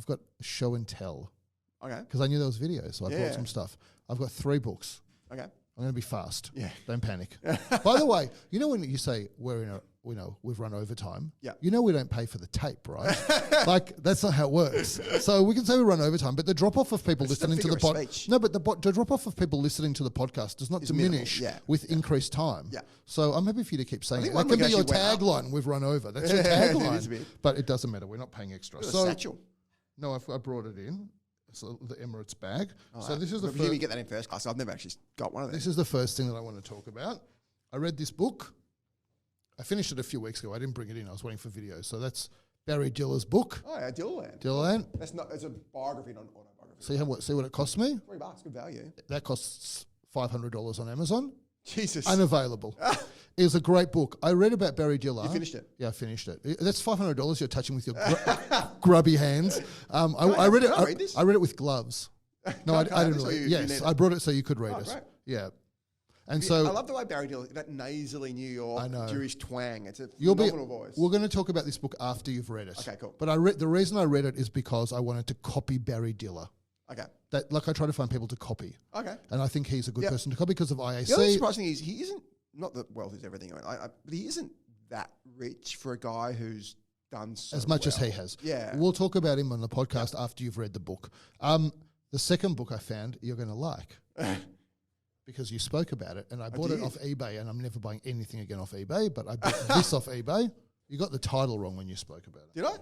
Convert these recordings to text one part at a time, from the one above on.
I've got show and tell. Okay. Because I knew there was videos, so I brought some stuff. I've got 3 books. Okay. I'm going to be fast. Yeah. Don't panic. By the way, you know when you say we've run overtime? Yeah. You know we don't pay for the tape, right? Like, that's not how it works. So we can say we run overtime, but the drop-off of people listening to the podcast... No, but the drop-off of people listening to the podcast does not diminish with increased time. Yeah. So I'm happy for you to keep saying it. That can be your tagline, we've run over. That's your tagline. But it doesn't matter. We're not paying extra. So, satchel. No, I brought it in. So the Emirates bag. Oh, so this is the first. You get that in first class. I've never actually got one of them. This is the first thing that I want to talk about. I read this book. I finished it a few weeks ago. I didn't bring it in. I was waiting for videos. So that's Barry Diller's book. Oh yeah, Dillerland. Dillerland. It's a biography, not an autobiography. See what it cost me? $3, good value. That costs $500 on Amazon. Jesus. Unavailable. It was a great book. I read about Barry Diller. You finished it? Yeah, I finished it. That's $500 you're touching with your grubby hands. I read it. I read it with gloves. No, I didn't read it. Yes, I brought it so you could read it. Great. Yeah. And so I love the way Barry Diller, that nasally New York Jewish twang. It's a phenomenal voice. We're going to talk about this book after you've read it. Okay, cool. But the reason I read it is because I wanted to copy Barry Diller. Okay. I try to find people to copy. Okay. And I think he's a good person to copy because of IAC. The other surprising thing is he isn't, not that wealth is everything, but he isn't that rich for a guy who's done so as much as he has. Yeah. We'll talk about him on the podcast after you've read the book. The second book I found you're going to like because you spoke about it, and I bought it off eBay, and I'm never buying anything again off eBay, but I bought this off eBay. You got the title wrong when you spoke about it. Did I?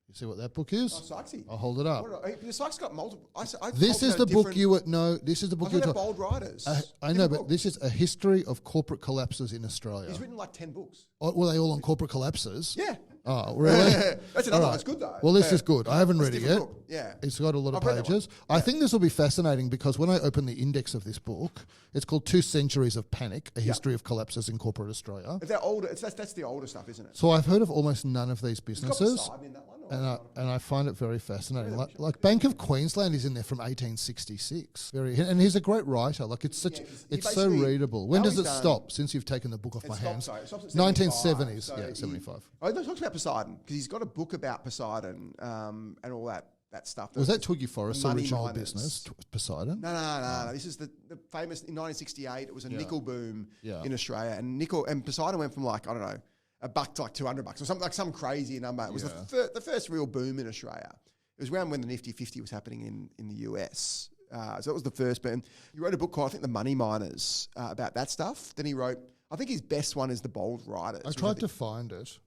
You see what that book is? Oh, Sykesy. I'll hold it up. Sykes got multiple. This is the book you would know. This is the book you would Bold Riders. I know, but this is a history of corporate collapses in Australia. He's written like 10 books. Oh, were they all on corporate collapses? Yeah. Oh, really? That's another one. It's good though. Well, this is good. I haven't read it yet. Book. Yeah. It's got a lot of pages. I think this will be fascinating because when I open the index of this book, it's called 2 Centuries of Panic, A History of Collapses in Corporate Australia. Is that older? That's the older stuff, isn't it? So I've heard of almost none of these businesses. It's got Poseidon in that one, and I find it very fascinating. Like Bank of Queensland is in there from 1866. And he's a great writer. Like it's so readable. When does it stop? Since you've taken the book off my hands, 1970s. So 75. He talks about Poseidon because he's got a book about Poseidon and all that stuff. Was that Twiggy Forrest's original business, Poseidon? No. This is the famous in 1968. It was a nickel boom in Australia, and Poseidon went from like, I don't know, $1 to like $200 or something, like some crazy number. It was the first real boom in Australia. It was around when the Nifty 50 was happening in the US. So that was the first boom. He wrote a book called, I think, The Money Miners about that stuff. Then he wrote, I think his best one is The Bold Riders. I tried to find it.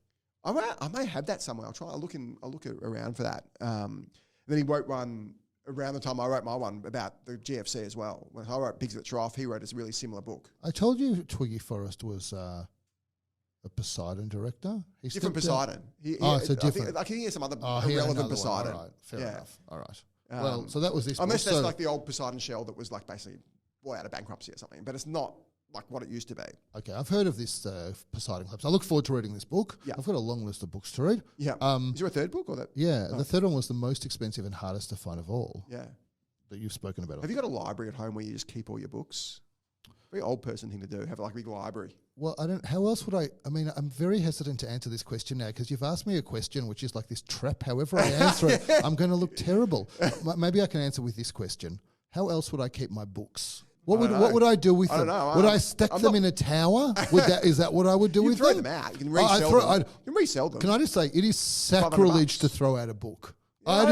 I may have that somewhere. I'll look around for that. Then he wrote one around the time I wrote my one about the GFC as well. When I wrote Pigs at the Trough, he wrote a really similar book. I told you Twiggy Forrest was a Poseidon director. He's different Poseidon. It's a different. I think he has some other irrelevant Poseidon. All right, fair enough. All right. Well, so that was this. Unless that's like the old Poseidon shell that was like basically out of bankruptcy or something, but it's not like what it used to be. Okay, I've heard of this Poseidon collapse. I look forward to reading this book. Yeah. I've got a long list of books to read. Yeah. Is there a third book or that? Yeah, the third one was the most expensive and hardest to find of all. Yeah. That you've spoken about. Have you got a library at home where you just keep all your books? Very old person thing to do. Have like a big library. Well, I don't. How else would I? I mean, I'm very hesitant to answer this question now because you've asked me a question which is like this trap. However I answer it, I'm going to look terrible. Maybe I can answer with this question: how else would I keep my books? What would I do with them? I don't know. Would I stack them in a tower? Is that what I would do with them? You can throw them out. You can resell them. You can resell them. Can I just say it is sacrilege to throw out a book? I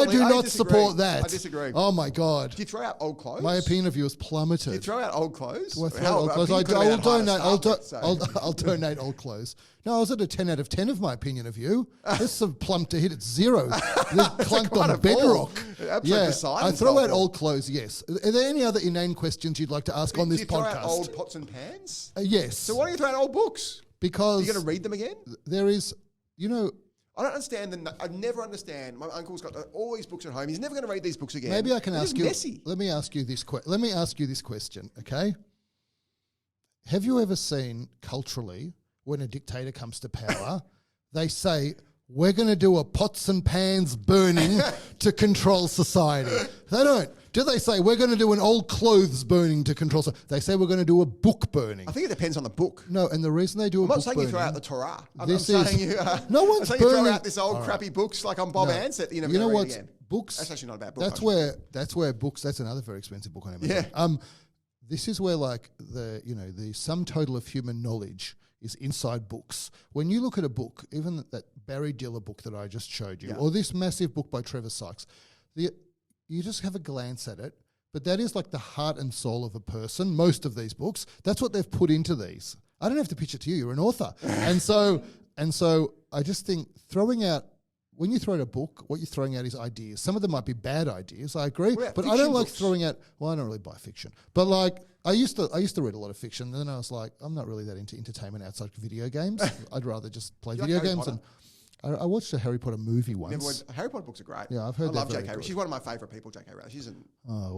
do not support that. I disagree. Oh my God! Do you throw out old clothes? My opinion of you has plummeted. Do you throw out old clothes? Do I throw out old clothes? I'll donate. I'll donate old clothes. No, I was at a 10 out of 10 of my opinion of you. This is plumped to hit at 0. This clunked on bedrock. I throw out old clothes. Yes. Are there any other inane questions you'd like to ask on this podcast? Do you throw out old pots and pans? Yes. So why don't you throw out old books? Because are you going to read them again? There is, I don't understand. I never understand. My uncle's got all these books at home. He's never going to read these books again. Maybe I can ask you. Messy. Let me ask you this question. Okay. Have you ever seen culturally when a dictator comes to power, they say we're going to do a pots and pans burning to control society? They don't. Do they say we're going to do an old clothes burning to control? They say we're going to do a book burning. I think it depends on the book. No, and the reason they do a book burning... I'm not saying you throw out the Torah. I'm saying you... no one's burning... you throw out this old crappy books like on Bob Ansett. You know what? Books... That's actually not a bad book. That's where books... That's another very expensive book on Amazon. Yeah. This is where like the sum total of human knowledge is inside books. When you look at a book, even that Barry Diller book that I just showed you, or this massive book by Trevor Sykes, you just have a glance at it, but that is like the heart and soul of a person, most of these books. That's what they've put into these. I don't have to pitch it to you, you're an author. and so I just think when you throw out a book, what you're throwing out is ideas. Some of them might be bad ideas, I agree, but I don't like throwing out, I don't really buy fiction. But like, I used to read a lot of fiction, and then I was like, I'm not really that into entertainment outside of video games. I'd rather just play video games. And I watched a Harry Potter movie once. Harry Potter books are great. Yeah, I've heard that. I love J.K. She's one of my favourite people, J.K. Rowling. She's an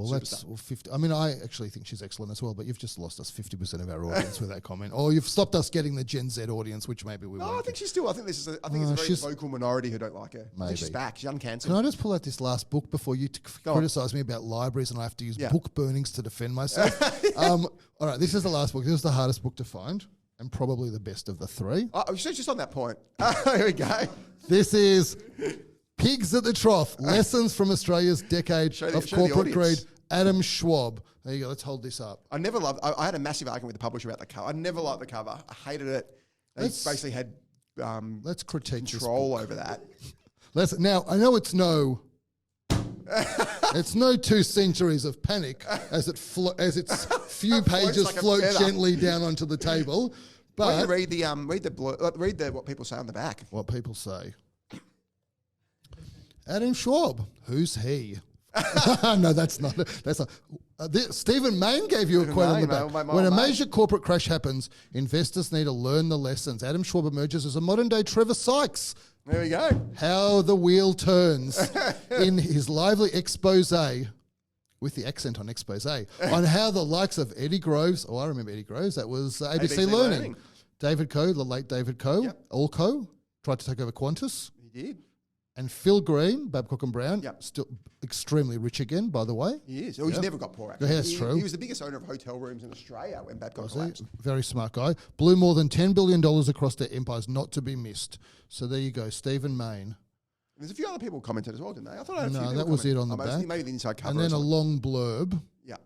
that's 50. I mean, I actually think she's excellent as well, but you've just lost us 50% of our audience with that comment. Or you've stopped us getting the Gen Z audience, which maybe we won't. I think she's still, I think it's a very vocal minority who don't like her. Maybe. I think she's back. She's uncancelled. Can I just pull out this last book before you criticise me about libraries and I have to use book burnings to defend myself? All right, this is the last book. This is the hardest book to find and probably the best of the three. Just on that point. Here we go. This is Pigs at the Trough, Lessons from Australia's Decade of Corporate Greed, Adam Schwab. There you go, let's hold this up. I had a massive argument with the publisher about the cover. I never liked the cover. I hated it. They basically had let's critique control over that. Now, I know it's no 2 centuries of panic as its few pages float gently down onto the table. But read what people say on the back. What people say. Adam Schwab, who's he? No, that's not. Stephen Mayne gave you a quote on the back. When a major corporate crash happens, investors need to learn the lessons. Adam Schwab emerges as a modern-day Trevor Sykes. There we go. How the wheel turns in his lively expose, with the accent on expose, on how the likes of Eddie Groves, I remember Eddie Groves, that was ABC Learning. David Coe, the late David Coe, Allco, tried to take over Qantas. He did. And Phil Green, Babcock and Brown, still extremely rich again, by the way. He is. He's never got poor, actually. Yeah, that's true. He was the biggest owner of hotel rooms in Australia when Babcock collapsed. Very smart guy. Blew more than $10 billion across their empires, not to be missed. So there you go, Stephen Mayne. There's a few other people commented as well, didn't they? I thought I had a few that was it on the back. Maybe the inside cover. And then a long blurb. Yeah.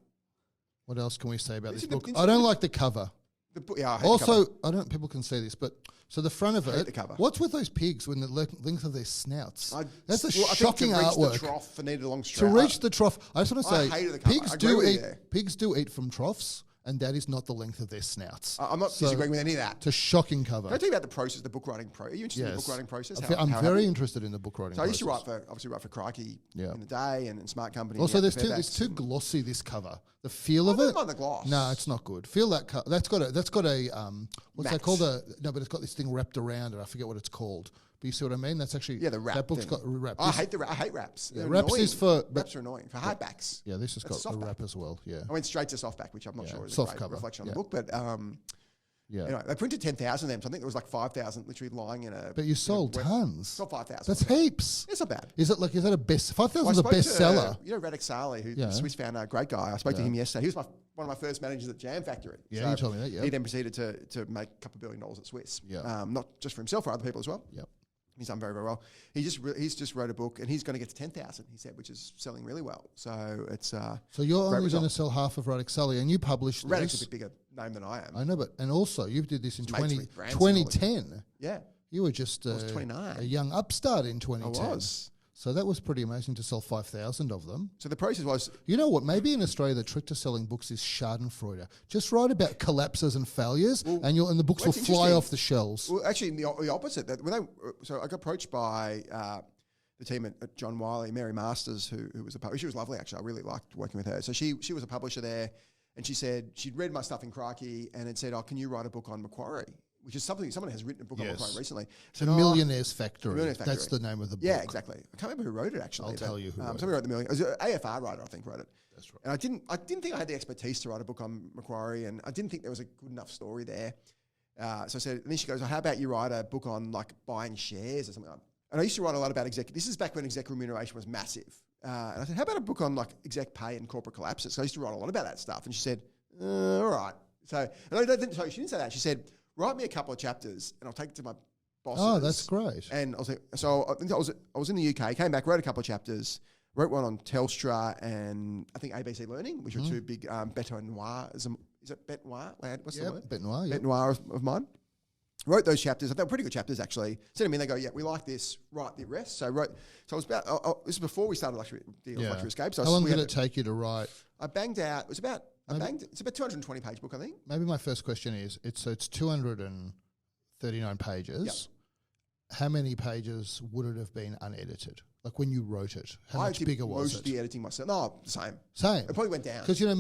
What else can we say about this book? I don't like the cover. I hate the cover. People can see this, but so the front of it. What's with those pigs when the length of their snouts? That's a shocking artwork. The trough and need a long to reach the trough, I just want to say, I hated the cover. Pigs do eat from troughs, and that is not the length of their snouts. I'm not disagreeing with any of that. It's a shocking cover. Can I tell you about the process, the book writing process? Are you interested in the book writing process? I'm very interested in the book writing process. I used to write for Crikey in the day and in Smart Company. Also, there's too glossy, this cover. The feel of it. I don't mind the gloss. No, it's not good. Feel that cover. That's got a what's that called? But it's got this thing wrapped around it. I forget what it's called. But you see what I mean? That's actually the wrap. That book's got wrap. I hate wraps. Yeah, wraps is for wraps are annoying for hardbacks. Yeah, this has got the wrap as well. Yeah, I went straight to softback, which I'm not sure is soft a great cover. reflection on the book, but anyway, they printed 10,000 of them, so I think there was like 5,000 literally lying in a. But you sold tons. Sold 5,000. That's heaps. It's not bad. Is it a best? 5,000 is a bestseller. Radek Saleh, who's a Swiss founder, great guy. I spoke to him yesterday. He was one of my first managers at Jam Factory. Yeah, so you told me that. Yeah. He then proceeded to make a couple $1 billion at Swiss. Yeah. Not just for himself, for other people as well. Yep. He's done very, very well. He's just wrote a book, and he's going to get to 10,000. He said, which is selling really well. So it's so you're only going to sell half of Radek Saleh, and you published Radek's a bit bigger name than I am. I know, and also you did this in 2010. Yeah, you were just 29, a young upstart in 2010. I was. So that was pretty amazing to sell 5,000 of them. So the process was... You know what? Maybe in Australia the trick to selling books is Schadenfreude. Just write about collapses and failures and the books will fly off the shelves. Well, actually, the opposite. So I got approached by the team at John Wiley, Mary Masters, who was a publisher. She was lovely, actually. I really liked working with her. So she was a publisher there, and she said she'd read my stuff in Crikey and had said, can you write a book on Macquarie? Which is something someone has written a book on Macquarie recently. The Millionaire's Factory. That's the name of the book. Yeah, exactly. I can't remember who wrote it actually. I'll tell you who wrote it. Somebody wrote the Million. It was an AFR writer, I think, wrote it. That's right. And I didn't think I had the expertise to write a book on Macquarie, and I didn't think there was a good enough story there. So I said, and then she goes, how about you write a book on like buying shares or something like that? And I used to write a lot about exec. This is back when exec remuneration was massive. And I said, how about a book on like exec pay and corporate collapses? So I used to write a lot about that stuff. And she said, all right. So, and she didn't say that. She said, write me a couple of chapters and I'll take it to my bosses. Oh, that's great. And I was like, so I was in the UK, came back, wrote a couple of chapters, wrote one on Telstra and I think ABC Learning, which are two big bête noire. Is it bête noire? What's the word? Bête noire, Bête noire of mine. Wrote those chapters. They were pretty good chapters, actually. Sent them in. They go, yeah, we like this. Write the rest. So I wrote. So it was about. This is before we started Luxury Escape. So how long did it take you to write? I banged out. It was about. It's about 220 page book, I think. Maybe my first question is: it's 239 pages. Yep. How many pages would it have been unedited? Like when you wrote it, how much bigger was it? Most of the editing myself. No, same. Same. It probably went down. Because, a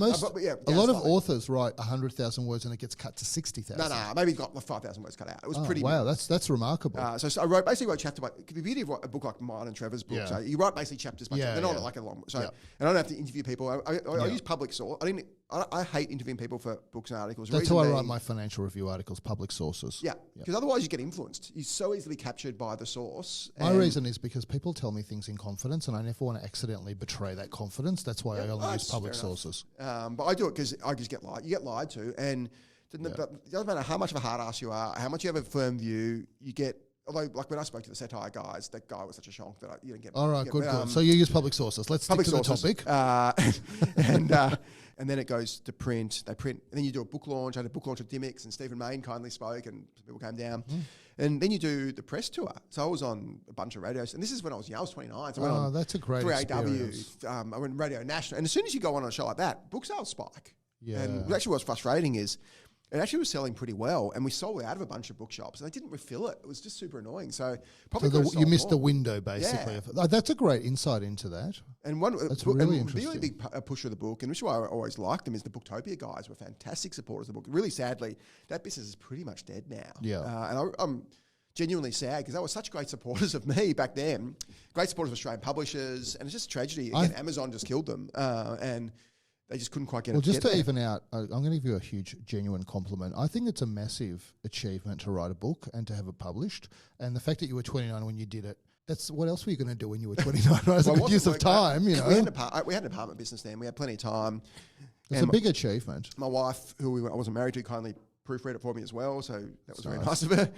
lot of authors write 100,000 words and it gets cut to 60,000. No, maybe it got like 5,000 words cut out. It was pretty. Wow, that's remarkable. So I basically wrote chapter by. The beauty of a book like mine and Trevor's book, so you write basically chapters by chapter. They're not like a long. So and I don't have to interview people. I use public source. I hate interviewing people for books and articles. That's how I write my financial review articles, public sources. Yeah, because otherwise you get influenced. You're so easily captured by the source. My reason is because people tell me things in confidence and I never want to accidentally betray that confidence. That's why I only use public sources. But I do it because I just get lied. You get lied to. And it doesn't matter how much of a hard ass you are, how much you have a firm view, you get... Although, like when I spoke to the satire guys, that guy was such a shonk that you didn't get... All right, good. So you use public sources. Let's stick to the topic. And then it goes to print. They print, and then you do a book launch. I had a book launch at Dimmicks, and Stephen Mayne kindly spoke, and people came down. And then you do the press tour. So I was on a bunch of radios, and this is when I was young. I was 29. So I went on that's a great 3AW. I went Radio National, and as soon as you go on a show like that, book sales spike. Yeah. And actually, what's frustrating is it actually was selling pretty well, and we sold out of a bunch of bookshops, and they didn't refill it. It was just super annoying. So probably you missed the window, basically. Yeah. That's a great insight into that. And that's really interesting. The really big pusher of the book, and which is why I always liked them, is the Booktopia guys were fantastic supporters of the book. Really sadly, that business is pretty much dead now. Yeah. And I'm genuinely sad because they were such great supporters of me back then, great supporters of Australian publishers, and it's just a tragedy. Again, Amazon just killed them, and they just couldn't quite get it. Well, just to even out, I'm going to give you a huge, genuine compliment. I think it's a massive achievement to write a book and to have it published. And the fact that you were 29 when you did it, that's what else were you going to do when you were 29? Right? It's a good use of time, We had an apartment business then. We had plenty of time. It's a big achievement. My wife, who I wasn't married to, kindly proofread it for me as well. So that was very nice of her.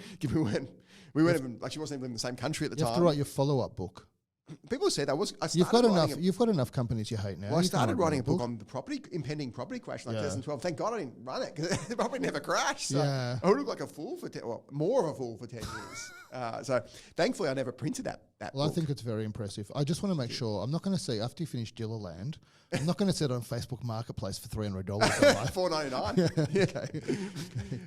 We weren't even, like she wasn't even in the same country at the time. You have to write your follow-up book. People said that was. You've got enough companies you hate now. Well, I started writing a book on the impending property crash in 2012. Thank God I didn't run it because the property never crashed. So I would look like a fool for more of a fool for 10 years. So thankfully I never printed that Well, book. I think it's very impressive. I just want to make sure I'm not going to see after you finish Dillerland. I'm not going to set it on Facebook Marketplace for $300. $4.99. Okay.